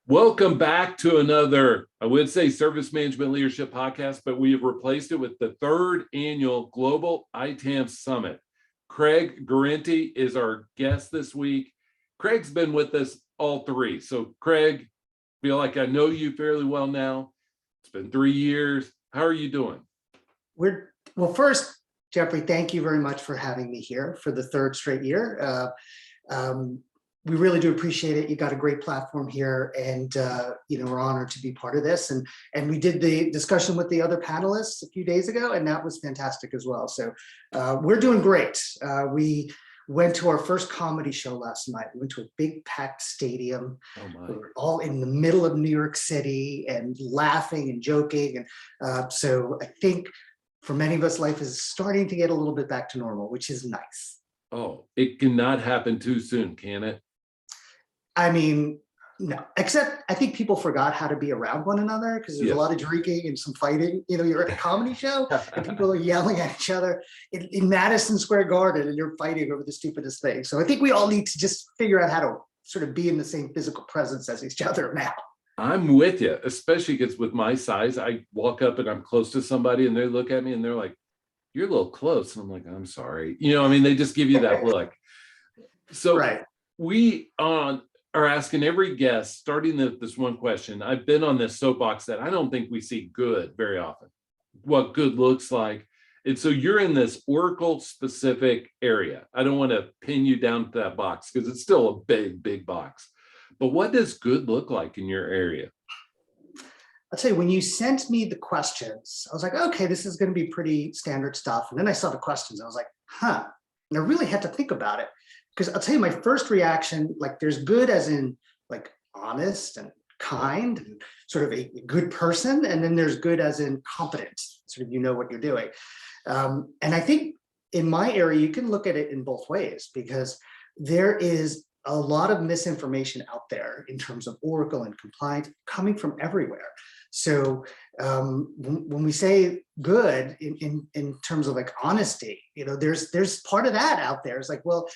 Welcome back to another, I would say, service management leadership podcast, but we have replaced it with the third annual Global ITAM Summit. Craig Guarente is our guest this week. Craig's been with us all three. So Craig, feel like I know you fairly well now. It's been 3 years. How are you doing? Well, first, Jeffrey, thank you very much for having me here for the third straight year. We really do appreciate it. You got a great platform here, and we're honored to be part of this. And we did the discussion with the other panelists a few days ago, and that was fantastic as well. So we're doing great. We went to our first comedy show last night. We went to a big packed stadium. Oh my. We were all in the middle of New York City and laughing and joking. And so I think for many of us, life is starting to get a little bit back to normal, which is nice. Oh, it cannot happen too soon, can it? I mean, no, except I think people forgot how to be around one another because there's a lot of drinking and some fighting. You know, you're at a comedy show and people are yelling at each other in Madison Square Garden and you're fighting over the stupidest thing. So I think we all need to just figure out how to sort of be in the same physical presence as each other now. I'm with you, especially because with my size, I walk up and I'm close to somebody and they look at me and they're like, you're a little close. And I'm like, I'm sorry. They just give you that look. So right. We are asking every guest, starting this one question. I've been on this soapbox that I don't think we see good very often, what good looks like. And so you're in this Oracle specific area. I don't want to pin you down to that box because it's still a big, big box. But what does good look like in your area? I'll tell you, when you sent me the questions, I was like, okay, this is going to be pretty standard stuff. And then I saw the questions. I was like, huh. And I really had to think about it. Because I'll tell you, my first reaction, like there's good as in like honest and kind and sort of a good person. And then there's good as in competent, sort of, you know what you're doing. And I think in my area, you can look at it in both ways because there is a lot of misinformation out there in terms of Oracle and compliance coming from everywhere. So when we say good in terms of like honesty, there's part of that out there. It's like, well,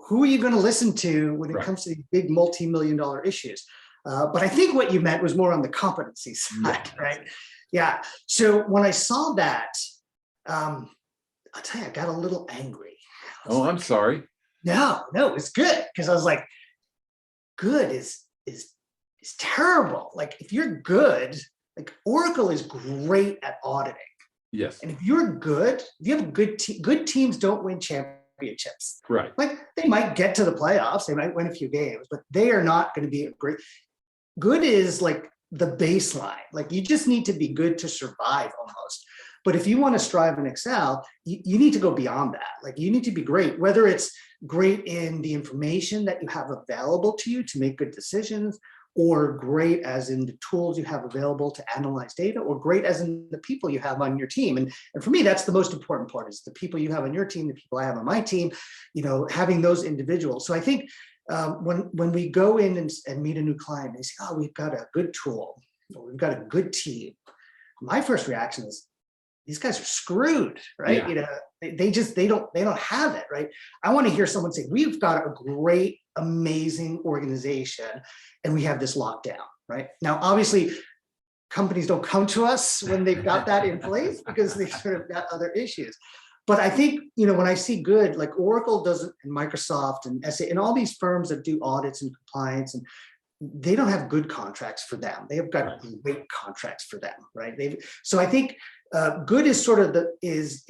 who are you going to listen to when it comes to these big multi-million-dollar issues? But I think what you meant was more on the competency side, right? Yeah. So when I saw that, I'll tell you, I got a little angry. I'm sorry. No, it's good because I was like, good is terrible. Like if you're good, like Oracle is great at auditing. Yes. And if you're good, if you have a good team, good teams don't win championships. Right. Like they might get to the playoffs, they might win a few games, but they are not going to be a great. Good is like the baseline. Like you just need to be good to survive almost. But if you want to strive and excel, you need to go beyond that. Like you need to be great, whether it's great in the information that you have available to you to make good decisions, or great as in the tools you have available to analyze data, or great as in the people you have on your team. And for me, that's the most important part is the people you have on your team, the people I have on my team, having those individuals. So I think when we go in and meet a new client, they say, oh, we've got a good tool, or we've got a good team. My first reaction is, these guys are screwed, right? Yeah. They don't have it, right? I want to hear someone say, we've got a great, amazing organization and we have this locked down, right? Now, obviously, companies don't come to us when they've got that in place because they've sort of got other issues. But I think, when I see good, like Oracle doesn't, and Microsoft and SAP and all these firms that do audits and compliance, and they don't have good contracts for them. They have got great contracts for them, right? So I think good is sort of is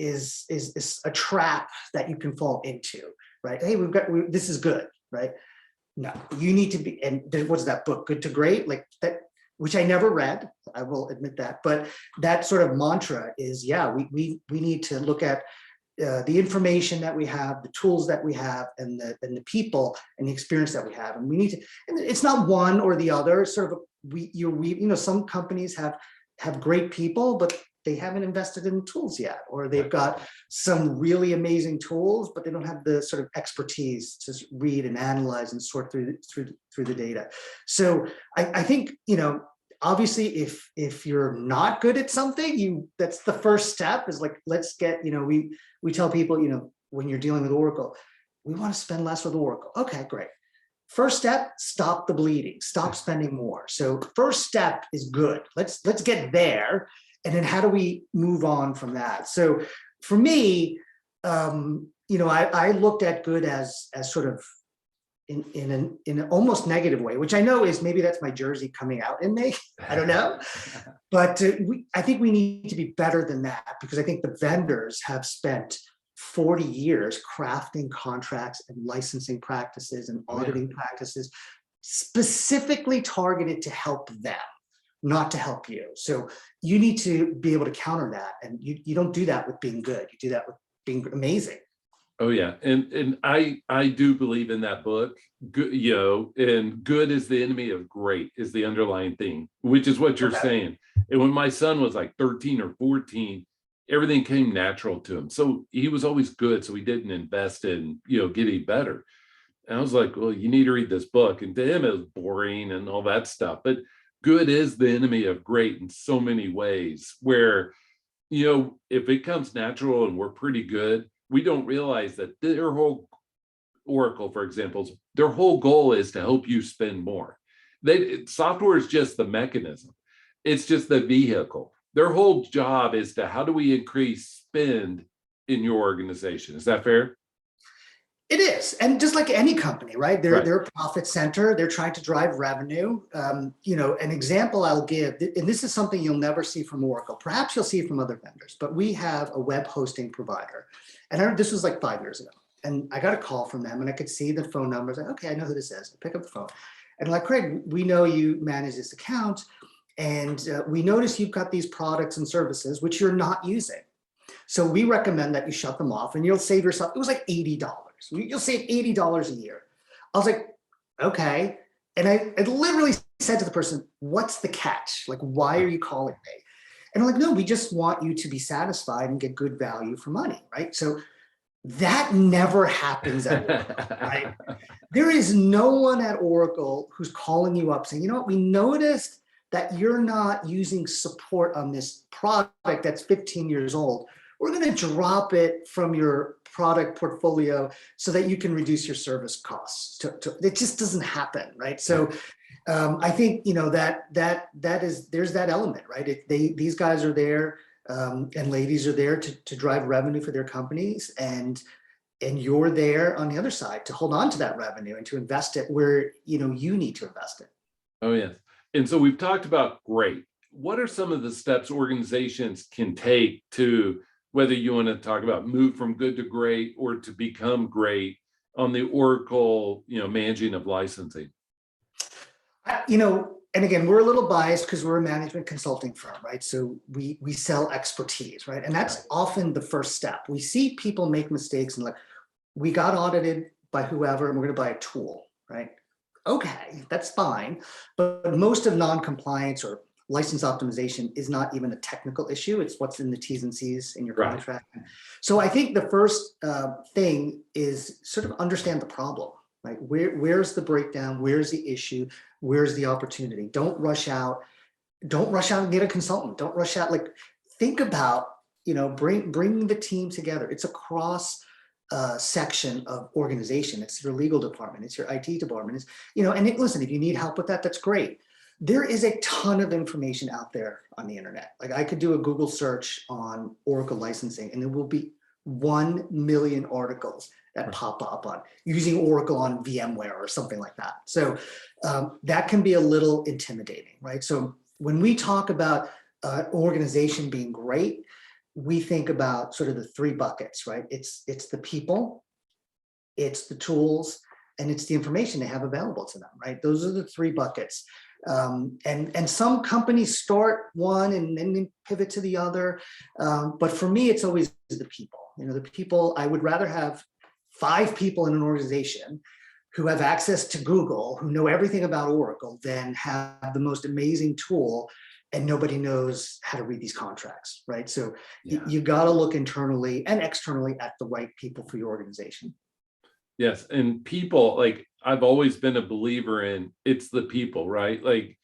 a trap that you can fall into, right? Hey, this is good, right? No, you need to be, and what's that book, Good to Great? Like that, which I never read, I will admit that, but that sort of mantra is, we need to look at the information that we have, the tools that we have, and the people and the experience that we have, and we need to. And it's not one or the other. Sort of, some companies have great people, but they haven't invested in tools yet, or they've got some really amazing tools, but they don't have the sort of expertise to read and analyze and sort through the data. So I think obviously, if you're not good at something, that's the first step is like, let's get, we tell people, when you're dealing with Oracle, we want to spend less with Oracle. Okay, great. first step, stop the bleeding, stop spending more. So first step is good. Let's get there. And then how do we move on from that? So for me, I looked at good as sort of in an almost negative way, which I know is maybe that's my Jersey coming out in me. I don't know. But I think we need to be better than that, because I think the vendors have spent 40 years crafting contracts and licensing practices and auditing practices specifically targeted to help them, not to help you. So you need to be able to counter that. And you don't do that with being good. You do that with being amazing. Oh yeah, and I do believe in that book. Good, and good is the enemy of great is the underlying thing, which is what you're saying. And when my son was like 13 or 14, everything came natural to him. So he was always good. So he didn't invest in, getting better. And I was like, well, you need to read this book. And to him, it was boring and all that stuff. But good is the enemy of great in so many ways, where, if it comes natural and we're pretty good, we don't realize that their whole Oracle, for example, their whole goal is to help you spend more. Software is just the mechanism. It's just the vehicle. Their whole job is to, how do we increase spend in your organization? Is that fair? It is. And just like any company, right? They're a profit center. They're trying to drive revenue. An example I'll give, and this is something you'll never see from Oracle. Perhaps you'll see it from other vendors, but we have a web hosting provider. And this was like 5 years ago. And I got a call from them and I could see the phone number. I was like, okay, I know who this is. I pick up the phone. And like, Craig, we know you manage this account. And we notice you've got these products and services, which you're not using. So we recommend that you shut them off and you'll save yourself, it was like $80. You'll save $80 a year. I was like, okay. And I literally said to the person, what's the catch? Like, why are you calling me? And I'm like, no, we just want you to be satisfied and get good value for money, right? So that never happens at Oracle, right? There is no one at Oracle who's calling you up saying, you know what, we noticed that you're not using support on this product that's 15 years old. We're going to drop it from your product portfolio so that you can reduce your service costs. It just doesn't happen, right? So I think there's that element, right? These guys are there and ladies are there to drive revenue for their companies, and you're there on the other side to hold on to that revenue and to invest it where you need to invest it. Oh yes. And so we've talked about great. What are some of the steps organizations can take to, whether you want to talk about move from good to great or to become great on the Oracle, managing of licensing? And again, we're a little biased because we're a management consulting firm, right? So we sell expertise, right? And that's often the first step. We see people make mistakes and like, we got audited by whoever and we're going to buy a tool, right? Okay, that's fine. But most of non-compliance or license optimization is not even a technical issue. It's what's in the T's and C's in your contract. So I think the first thing is sort of understand the problem, right? Where's the breakdown? Where's the issue? Where's the opportunity? Don't rush out. Don't rush out and get a consultant. Don't rush out. Like, think about, bring the team together. It's a cross section of organization. It's your legal department. It's your IT department. It's, listen, if you need help with that, that's great. There is a ton of information out there on the internet. Like, I could do a Google search on Oracle licensing and there will be 1 million articles that pop up on using Oracle on VMware or something like that. So that can be a little intimidating, right? So when we talk about organization being great, we think about sort of the 3 buckets, right? It's the people, it's the tools, and it's the information they have available to them, right? Those are the 3 buckets. And some companies start one and then they pivot to the other. But for me, it's always the people. The people, I would rather have 5 people in an organization who have access to Google, who know everything about Oracle, than have the most amazing tool and nobody knows how to read these contracts, right? So you got to look internally and externally at the right people for your organization. Yes, and people, like, I've always been a believer in, it's the people, right? Like,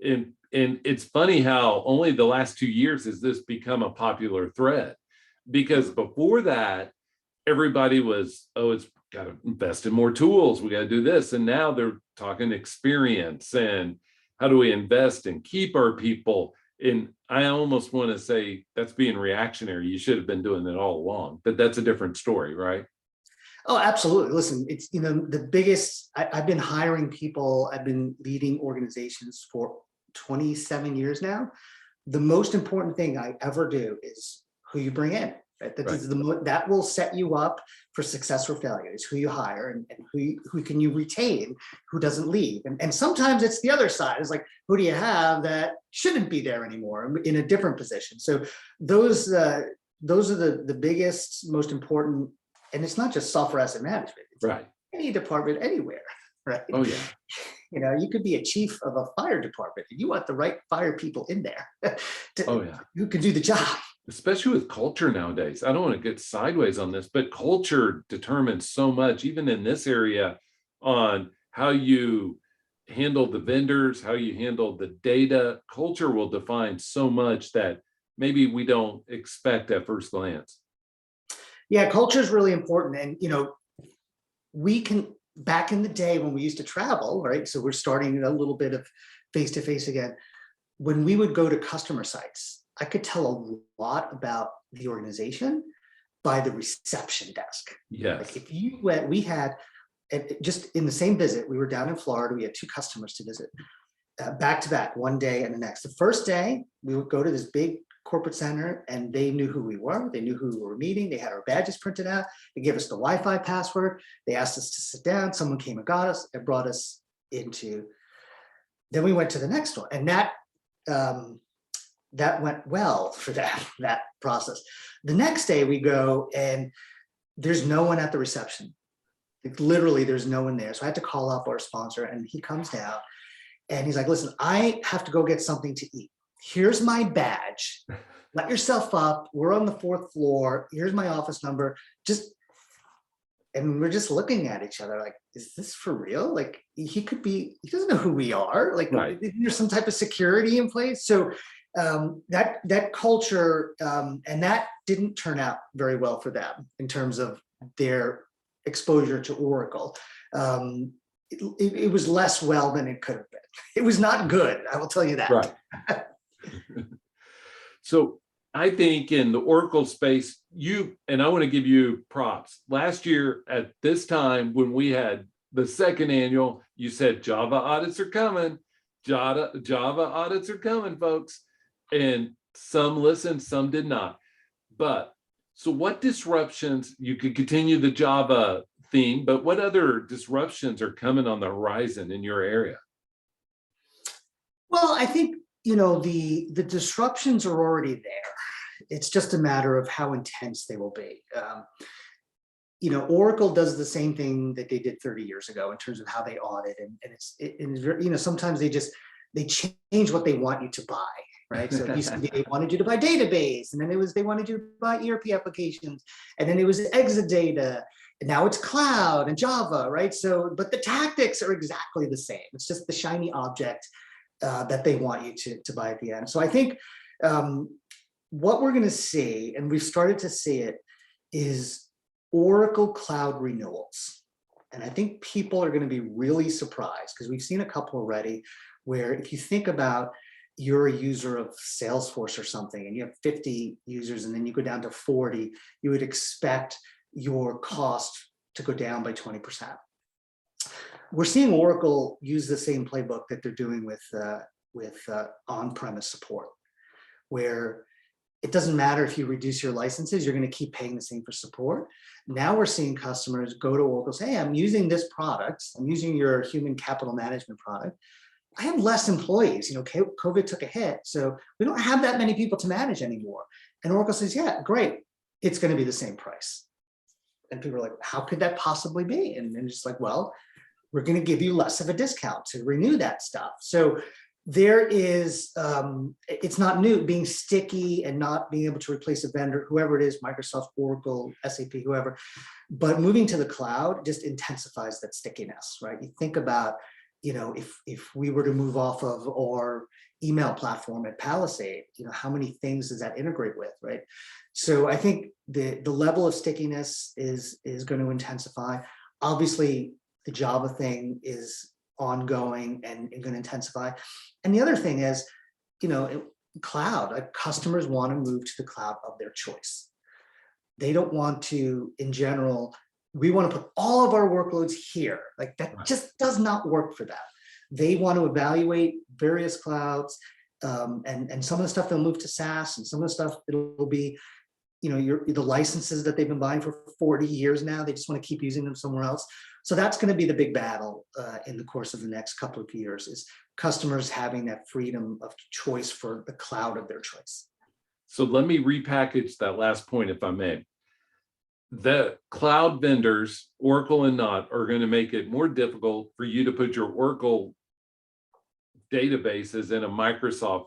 and it's funny how only the last 2 years has this become a popular thread, because before that, everybody was, oh, got to invest in more tools. We got to do this. And now they're talking experience and how do we invest and keep our people. And I almost want to say that's being reactionary. You should have been doing it all along, but that's a different story, right? Oh, absolutely. Listen, it's, the biggest, I've been hiring people, I've been leading organizations for 27 years now. The most important thing I ever do is who you bring in. Right? That will set you up for success or failure. It's who you hire and who can you retain, who doesn't leave. And sometimes it's the other side. It's like, who do you have that shouldn't be there anymore in a different position? So those are the biggest, most important. And it's not just software asset management. It's right. Any department anywhere, right? Oh yeah. You could be a chief of a fire department and you want the right fire people in there who can do the job. Especially with culture nowadays. I don't want to get sideways on this, but culture determines so much, even in this area, on how you handle the vendors, how you handle the data. Culture will define so much that maybe we don't expect at first glance. Yeah, culture is really important. And, we can, back in the day when we used to travel, right? So we're starting a little bit of face-to-face again. When we would go to customer sites, I could tell a lot about the organization by the reception desk. Yes. Like if you went, we had, just in the same visit, we were down in Florida, we had 2 customers to visit back to back, one day and the next. The first day, we would go to this big corporate center and they knew who we were. They knew who we were meeting. They had our badges printed out. They gave us the Wi-Fi password. They asked us to sit down. Someone came and got us and brought us into, then we went to the next one. And that went well for that process. The next day we go and there's no one at the reception. Like literally there's no one there. So I had to call up our sponsor and he comes down and he's like, listen, I have to go get something to eat. Here's my badge. Let yourself up. We're on the 4th floor. Here's my office number. And we're just looking at each other like, is this for real? Like he doesn't know who we are. Like right. There's some type of security in place. So that culture, and that didn't turn out very well for them in terms of their exposure to Oracle. It was less well than it could have been. It was not good. I will tell you that. Right. So I think in the Oracle space, and I want to give you props. Last year at this time, when we had the 2nd annual, you said Java audits are coming. Java audits are coming, folks. And some listened, some did not. But so what disruptions, you could continue the Java theme, but what other disruptions are coming on the horizon in your area? Well, I think, the disruptions are already there. It's just a matter of how intense they will be. Oracle does the same thing that they did 30 years ago in terms of how they audit. And sometimes they change what they want you to buy, right? So it used to be they wanted you to buy database, and then they wanted you to buy ERP applications, and then it was Exadata, and now it's cloud and Java, right? So, but the tactics are exactly the same. It's just the shiny object that they want you to buy at the end. So I think what we're going to see, and we've started to see it, is Oracle cloud renewals. And I think people are going to be really surprised because we've seen a couple already where if you think about you're a user of Salesforce or something and you have 50 users and then you go down to 40, you would expect your cost to go down by 20%. We're seeing Oracle use the same playbook that they're doing with on-premise support, where it doesn't matter if you reduce your licenses, you're going to keep paying the same for support. Now we're seeing customers go to Oracle, say, hey, I'm using this product. I'm using your human capital management product. I have less employees. COVID took a hit, so we don't have that many people to manage anymore. And Oracle says, yeah, great. It's going to be the same price. And people are like, how could that possibly be? And then it's like, well, we're going to give you less of a discount to renew that stuff. So there is, it's not new, being sticky and not being able to replace a vendor, whoever it is, Microsoft, Oracle, SAP, whoever, but moving to the cloud just intensifies that stickiness, right? You think about, if we were to move off of our email platform at Palisade, how many things does that integrate with, right? So I think the level of stickiness is going to intensify. Obviously, the Java thing is ongoing and going to intensify. And the other thing is, cloud, like customers want to move to the cloud of their choice. They don't want to, in general, we want to put all of our workloads here. Like that just does not work for them. They want to evaluate various clouds, and some of the stuff they'll move to SaaS, and some of the stuff it'll be, the licenses that they've been buying for 40 years now. They just want to keep using them somewhere else. So that's going to be the big battle in the course of the next couple of years, is customers having that freedom of choice for the cloud of their choice. So let me repackage that last point, if I may. The cloud vendors, Oracle and not, are going to make it more difficult for you to put your Oracle databases in a Microsoft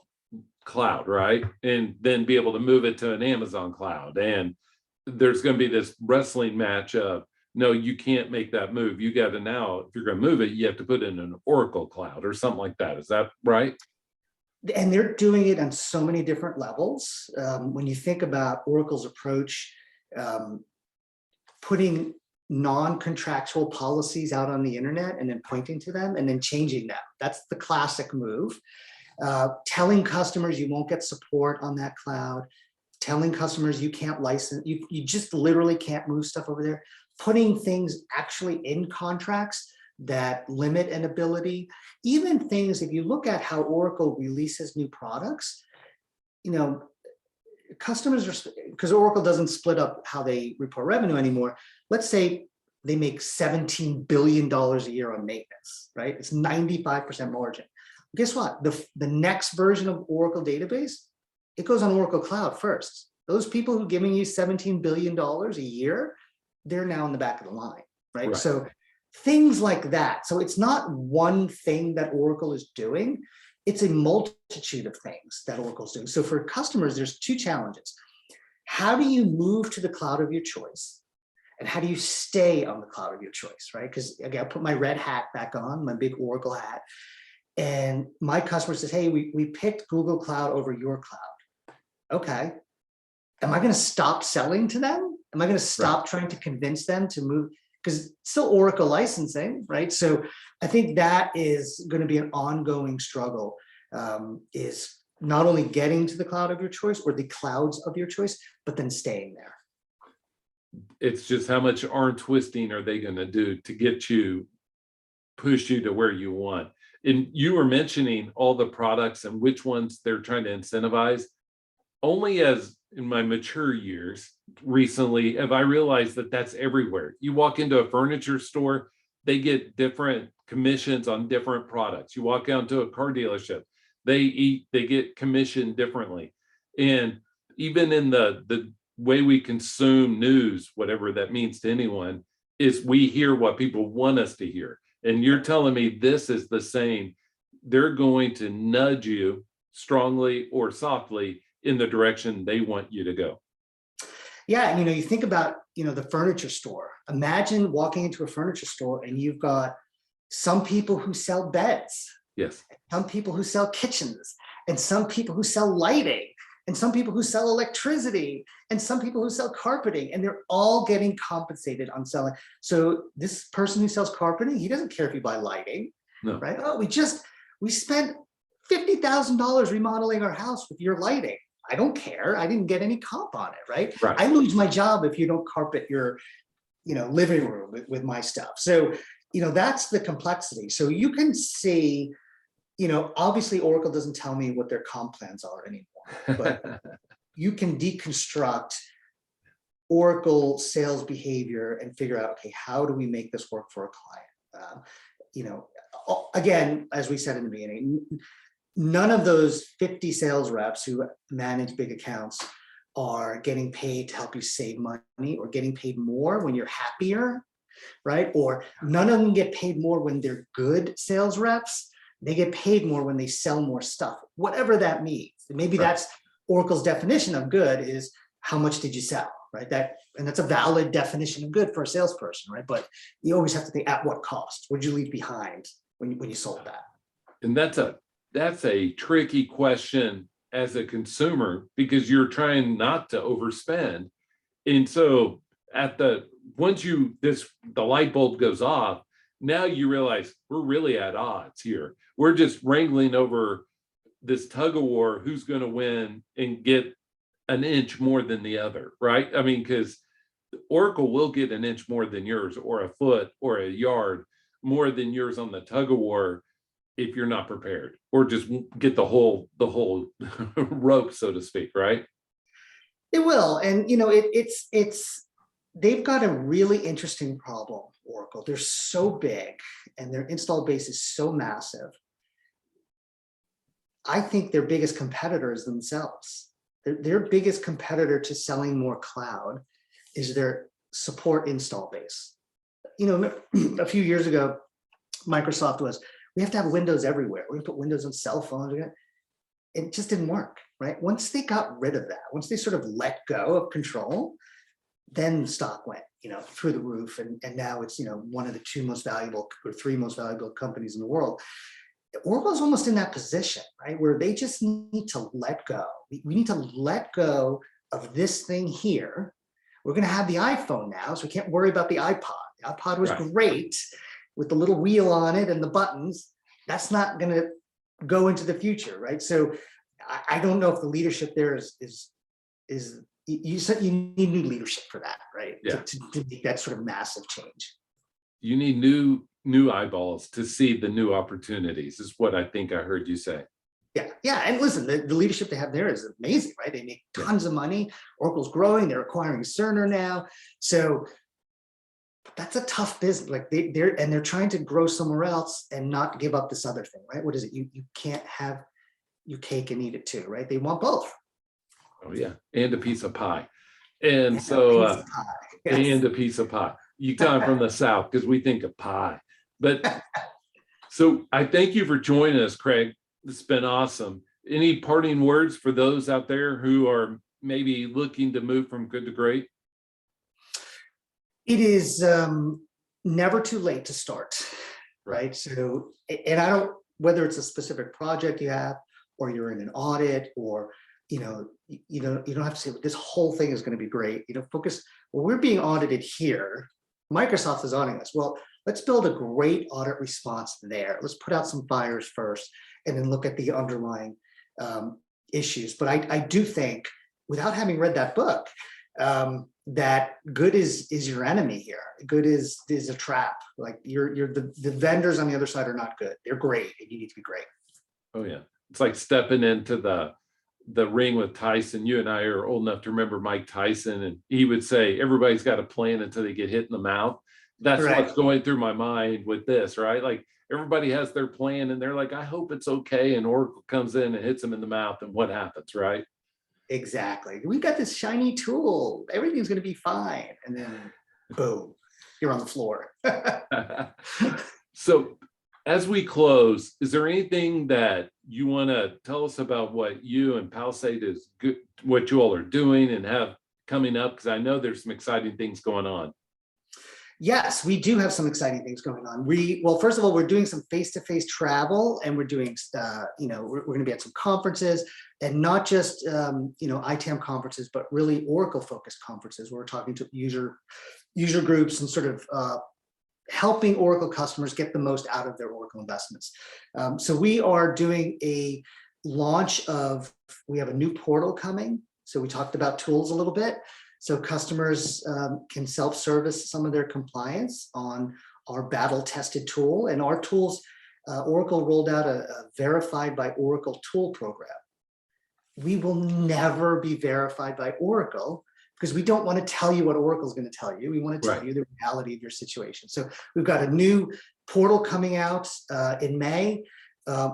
cloud, right? And then be able to move it to an Amazon cloud. And there's going to be this wrestling match of, no, you can't make that move. You got to now, if you're going to move it, you have to put it in an Oracle cloud or something like that. Is that right? And they're doing it on so many different levels. When you think about Oracle's approach, putting non-contractual policies out on the internet and then pointing to them and then changing them. That's the classic move. Telling customers you won't get support on that cloud, telling customers you can't license, you just literally can't move stuff over there, putting things actually in contracts that limit an ability, even things, if you look at how Oracle releases new products, customers are, because Oracle doesn't split up how they report revenue anymore. Let's say they make $17 billion a year on maintenance, right? It's 95% margin. Guess what? The next version of Oracle database, it goes on Oracle Cloud first. Those people who are giving you $17 billion a year, they're now in the back of the line, right? So things like that. So it's not one thing that Oracle is doing. It's a multitude of things that Oracle's doing. So for customers, there's two challenges. How do you move to the cloud of your choice? And how do you stay on the cloud of your choice, right? Because again, I put my red hat back on, my big Oracle hat. And my customer says, hey, we picked Google Cloud over your cloud. Okay. Am I going to stop selling to them? Am I going to stop trying to convince them to move? Because it's still Oracle licensing, right? So I think that is going to be an ongoing struggle, is not only getting to the cloud of your choice or the clouds of your choice, but then staying there. It's just how much arm twisting are they going to do to get you, push you to where you want? And you were mentioning all the products and which ones they're trying to incentivize. Only as in my mature years recently have I realized that that's everywhere. You walk into a furniture store, they get different commissions on different products. You walk out to a car dealership, they get commissioned differently. And even in the way we consume news, whatever that means to anyone, is we hear what people want us to hear. And you're telling me this is the same. They're going to nudge you strongly or softly in the direction they want you to go. Yeah, and you think about the furniture store. Imagine walking into a furniture store and you've got some people who sell beds. Yes. Some people who sell kitchens, and some people who sell lighting, and some people who sell electricity, and some people who sell carpeting, and they're all getting compensated on selling. So this person who sells carpeting, he doesn't care if you buy lighting, right? Oh, we spent $50,000 remodeling our house with your lighting. I don't care. I didn't get any comp on it, right? I lose my job if you don't carpet your, living room with my stuff. So, that's the complexity. So you can see, obviously Oracle doesn't tell me what their comp plans are anymore, but you can deconstruct Oracle sales behavior and figure out, okay, how do we make this work for a client? Again, as we said in the beginning, none of those 50 sales reps who manage big accounts are getting paid to help you save money or getting paid more when you're happier, right? Or none of them get paid more when they're good sales reps. They get paid more when they sell more stuff, whatever that means. Maybe that's Oracle's definition of good, is how much did you sell, right? And that's a valid definition of good for a salesperson, right? But you always have to think, at what cost? What did you leave behind when you sold that? And that's a tricky question as a consumer, because you're trying not to overspend. And so at the once the light bulb goes off, now you realize we're really at odds here. We're just wrangling over this tug of war, who's going to win and get an inch more than the other, right? I mean, because Oracle will get an inch more than yours, or a foot or a yard more than yours on the tug of war if you're not prepared, or just get the whole rope, so to speak, right? It will. And it's they've got a really interesting problem, Oracle. They're so big and their install base is so massive. I think their biggest competitor is themselves. Their biggest competitor to selling more cloud is their support install base. A few years ago, Microsoft was, we have to have Windows everywhere. We're gonna put Windows on cell phones. It just didn't work, right? Once they got rid of that, once they sort of let go of control, then stock went, through the roof. And now it's, one of the two most valuable or three most valuable companies in the world. Oracle's almost in that position, right? Where they just need to let go. We need to let go of this thing here. We're going to have the iPhone now, so we can't worry about the iPod. The iPod was great with the little wheel on it and the buttons. That's not going to go into the future, right? So I don't know if the leadership there is you said you need new leadership for that, right? Yeah. To make that sort of massive change. You need new eyeballs to see the new opportunities, is what I think I heard you say. Yeah. And listen, the leadership they have there is amazing, right? They make tons of money. Oracle's growing. They're acquiring Cerner now. So that's a tough business. Like they're trying to grow somewhere else and not give up this other thing, right? What is it? You can't have your cake and eat it too, right? They want both. Oh yeah, and a piece of pie. And so and a piece of pie. You come from the South because we think of pie. But so I thank you for joining us, Craig. It's been awesome. Any parting words for those out there who are maybe looking to move from good to great? It is never too late to start, right? So, and whether it's a specific project you have, or you're in an audit, or you don't have to say this whole thing is going to be great. Focus. Well, we're being audited here. Microsoft is auditing us. Well, let's build a great audit response there. Let's put out some fires first, and then look at the underlying issues. But I do think, without having read that book, that good is your enemy here. Good is a trap. Like the vendors on the other side are not good. They're great, and you need to be great. Oh yeah, it's like stepping into the ring with Tyson. You and I are old enough to remember Mike Tyson, and he would say everybody's got a plan until they get hit in the mouth. That's what's going through my mind with this, right? Like everybody has their plan and they're like, I hope it's okay. And Oracle comes in and hits them in the mouth, and what happens, right? Exactly. We got this shiny tool. Everything's going to be fine. And then boom, you're on the floor. So as we close, is there anything that you want to tell us about what you and Palisade is good, what you all are doing and have coming up? Because I know there's some exciting things going on. Yes, we do have some exciting things going on. Well, first of all, we're doing some face-to-face travel, and we're doing, we're going to be at some conferences, and not just, ITAM conferences, but really Oracle-focused conferences where we're talking to user groups and sort of helping Oracle customers get the most out of their Oracle investments. So we are doing a launch we have a new portal coming. So we talked about tools a little bit. So customers can self-service some of their compliance on our battle-tested tool. And our tools, Oracle rolled out a verified by Oracle tool program. We will never be verified by Oracle because we don't want to tell you what Oracle is going to tell you. We want to tell you the reality of your situation. So we've got a new portal coming out in May.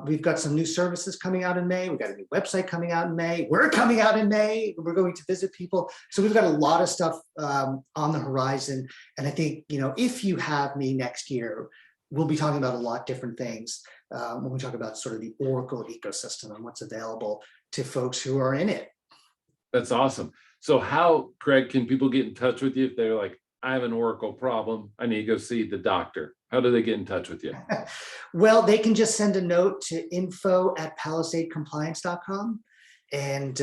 We've got some new services coming out in May. We've got a new website coming out in May. We're coming out in May. We're going to visit people. So we've got a lot of stuff on the horizon. And I think, if you have me next year, we'll be talking about a lot different things when we talk about sort of the Oracle ecosystem and what's available to folks who are in it. That's awesome. So how, Craig, can people get in touch with you if they're like, I have an Oracle problem, I need to go see the doctor? How do they get in touch with you? Well, they can just send a note to info@palisadecompliance.com, And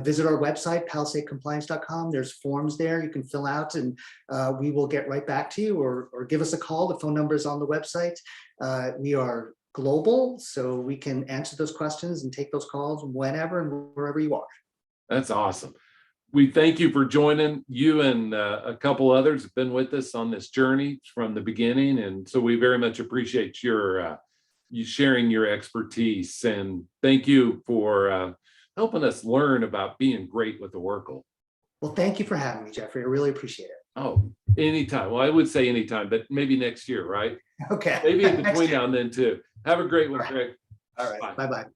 visit our website, palisadecompliance.com. There's forms there you can fill out, and we will get right back to you, or give us a call. The phone number is on the website. We are global, so we can answer those questions and take those calls whenever and wherever you are. That's awesome. We thank you for joining. You and a couple others have been with us on this journey from the beginning, and so we very much appreciate you sharing your expertise, and thank you for helping us learn about being great with Oracle. Well, thank you for having me, Jeffrey. I really appreciate it. Oh, anytime. Well, I would say anytime, but maybe next year, right? Okay. Maybe in between now and then too. Have a great one, Craig. All right. Bye-bye.